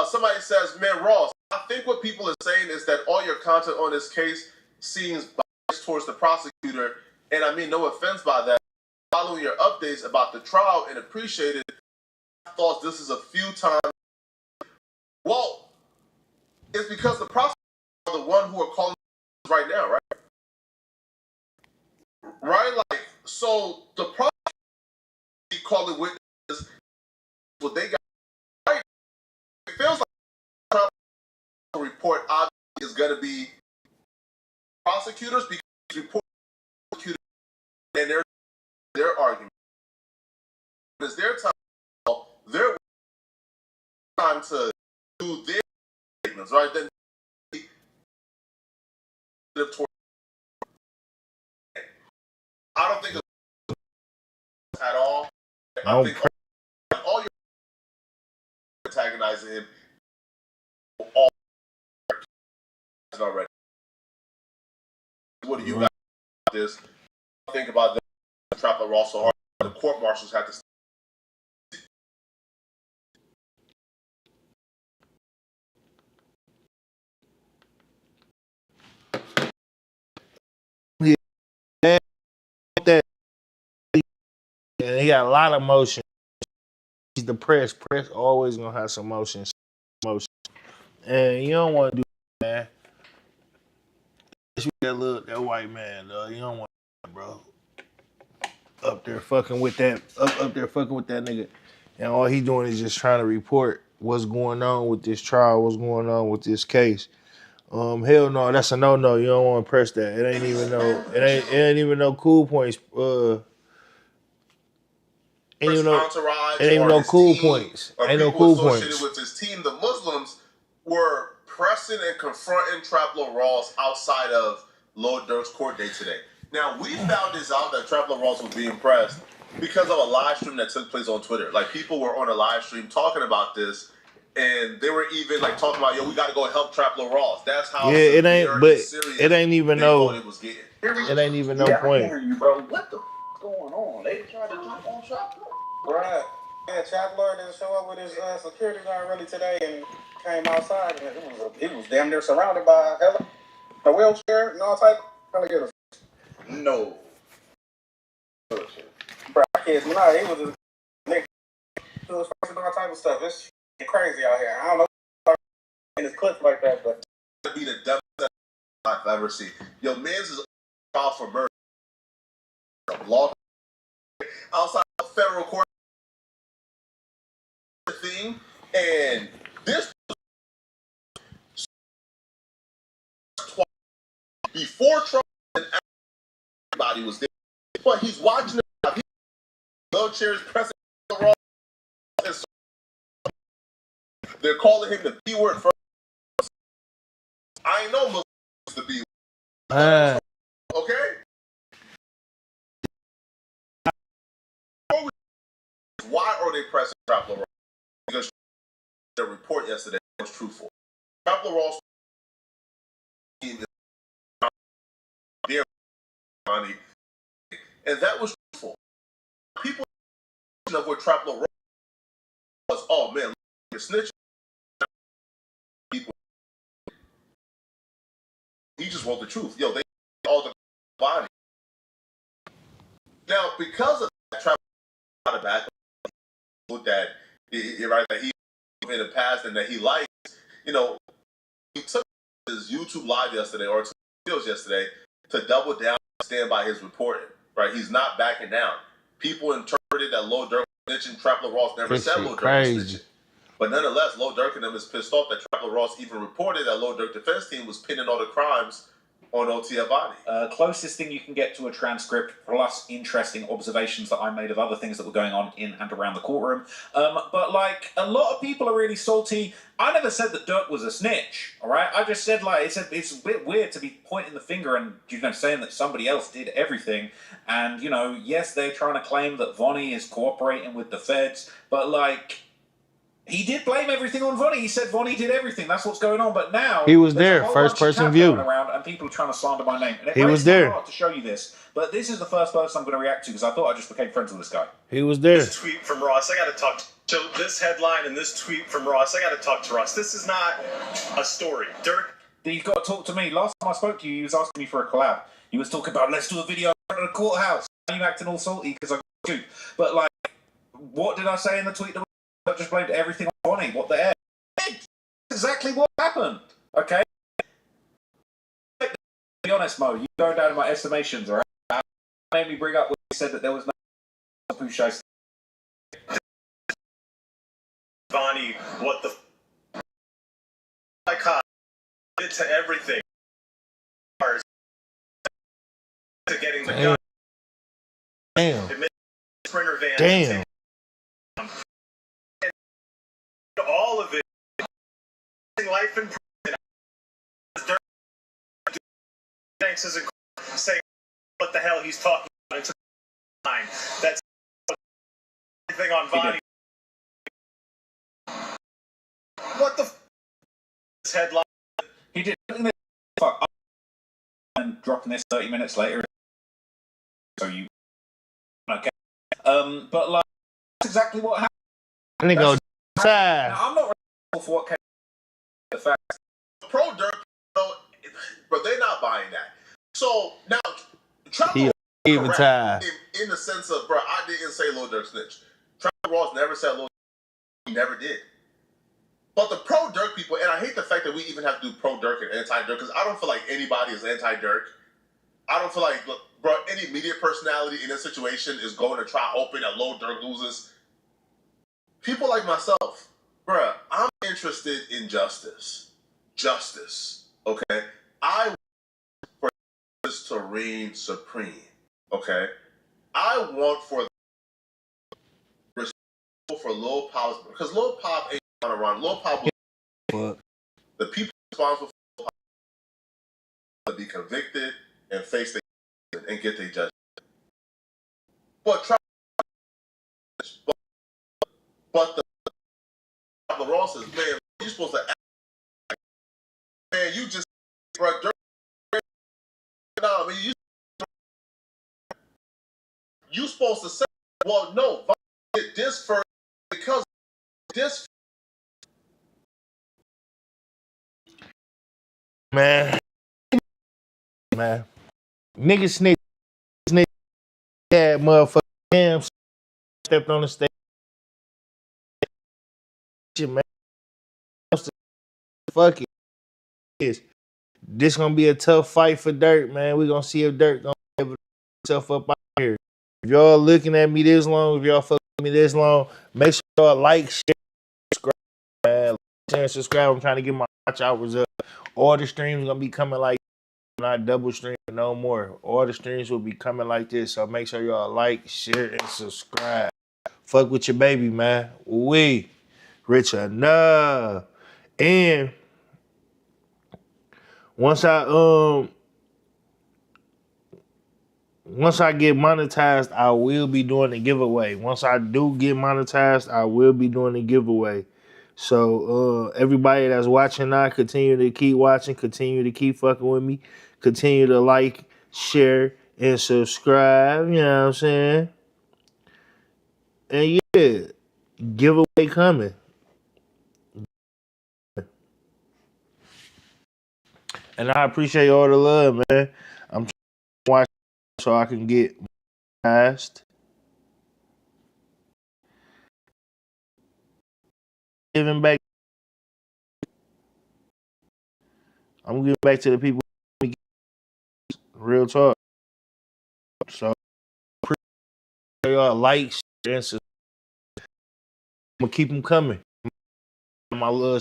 Somebody says, man, Ross, I think what people are saying is that all your content on this case seems biased towards the prosecutor, and I mean no offense by that. Following your updates about the trial and appreciated, I thought this is a few times. Well, it's because the prosecutors are the one who are calling right now, right? Right, like so the prosecutor calling witnesses what they got. Right? It feels like the report obviously is going to be prosecutors because report prosecutors and their argument. It's their time. Their time to do their statements, right? Then I don't think it's at all. I think all you're antagonizing him all already. this. Think about the Trapper Ross so hard. The court marshals had to. Yeah, that. And he got a lot of emotion. He's the press. Press always gonna have some emotion. And you don't want to do that, man. That white man, you don't want that, bro. Up there fucking with that, up there fucking with that nigga, and all he doing is just trying to report what's going on with this trial, what's going on with this case. Hell no, that's a no. You don't want to press that. It ain't even no cool points. Ain't even no cool points. Ain't no cool points. With his team, the Muslims were pressing and confronting Traplo Ross outside of Lord Durk's court date today. Now, we found this out that Traplo Ross was being pressed because of a live stream that took place on Twitter. Like, people were on a live stream talking about this, and they were even like talking about, yo, we got to go help Traplo Ross. That's how it ain't. But it ain't even no. It was getting. It ain't even no point. I hear you, bro. What the going on? They tried to jump on Traplo. Right. Yeah, Traplo didn't show up with his security guard really today and came outside and he was damn near surrounded by a wheelchair and all type of alligators. No. Bro, I can't deny he was a nigga. He was facing all type of stuff. It's crazy out here. I don't know in his clips like that, but That'd be the dumbest I've ever seen. Yo, man's is trial for murder. Law outside of federal court thing, and this before Trump and everybody was there, but he's watching the wheelchairs pressing the wrong. They're calling him the B word first. I ain't know Muslims the B word. Okay. Why are they pressing Traplo Ross? Because the report yesterday was truthful. Traplo Ross money, and that was truthful. People of what Traplo Ross was, oh man, look, you're snitching. People, he just wrote the truth. Yo, they all the body. Now, because of that, Traplo got a back that he in the past and that he likes, you know, he took his YouTube live yesterday or videos yesterday to double down and stand by his reporting. Right, he's not backing down. People interpreted that Lil Durk was snitching. Traplo Ross never said Lil Durk was snitching. But nonetheless, Lil Durk and them is pissed off that Traplo Ross even reported that Lil Durk defense team was pinning all the crimes on OT Avani. Closest thing you can get to a transcript, plus interesting observations that I made of other things that were going on in and around the courtroom. But like, a lot of people are really salty. I never said that Durk was a snitch, all right? I just said, like, it's a bit weird to be pointing the finger and, you know, saying that somebody else did everything. And, you know, yes, they're trying to claim that Vonnie is cooperating with the feds, but, like, he did blame everything on Vonnie. He said Vonnie did everything. That's what's going on. But now he was there, first person view, around, and people are trying to slander my name. And it he was there. To show you this, but this is the first person I'm going to react to because I thought I just became friends with this guy. He was there. This tweet from Ross, I got to talk. So this headline and this tweet from Ross, I got to talk to Ross. This is not a story. Durk, you've got to talk to me. Last time I spoke to you, he was asking me for a collab. He was talking about let's do a video in front of the courthouse. You acting all salty because I got you. But like, what did I say in the tweet? I just blamed everything on Vonnie. What the hell? Exactly what happened. Okay. To be honest, Mo, you go down in my estimations, all right? Made me bring up when he said that there was no Pusha. Vonnie, what the I did to everything. To getting the gun. Damn. Sprinter van. Damn. All of it. Life in prison. Thanks isn't saying what the hell he's talking about. It's time. That's everything on Vonnie. What the this headline? He did fuck and dropping this 30 minutes later. So you okay? But like that's exactly what happened. And they go side. Now, I'm not responsible for what came. The fact Pro Durk, but they're not buying that. So now, Trevor Ross correct in the sense of, bro, I didn't say Lil Durk snitch. Trevor Ross never said Lil Durk. He never did. But the pro Durk people, and I hate the fact that we even have to do pro Durk and anti Durk, because I don't feel like anybody is anti Durk. I don't feel like, bro, any media personality in this situation is going to try hoping that Lil Durk loses. People like myself, bro, I'm interested in justice. Justice, okay? I want for justice to reign supreme, okay? I want for Lil Pop, because Lil Pop ain't gonna run. Lil Pop will the people responsible for Lil Pop to be convicted and face their and get their judgment. But the Ross is, man, you're supposed to act, man, you just, bro, no, I mean, you supposed to say, well, no, did this first because this. Man, nigga snitch, yeah, motherfucker, damn, stepped on the stage, man. Fuck it. This gonna be a tough fight for Durk, man. We gonna see if Durk gonna be able to get himself up out here. If y'all looking at me this long, if y'all fucking me this long, make sure y'all like, share, subscribe, man. Like, share, and subscribe. I'm trying to get my watch hours up. All the streams gonna be coming like not double stream no more. All the streams will be coming like this. So make sure y'all like, share, and subscribe. Fuck with your baby, man. We rich enough. And once I get monetized, I will be doing a giveaway. Once I do get monetized, I will be doing a giveaway. So everybody that's watching now, continue to keep watching, continue to keep fucking with me, continue to like, share, and subscribe. You know what I'm saying? And yeah, giveaway coming. And I appreciate all the love, man. I'm trying to watch so I can get monetized. Giving back. I'm giving back to the people. Real talk. So appreciate y'all like, share, and subscribe. I'm gonna keep them coming. My little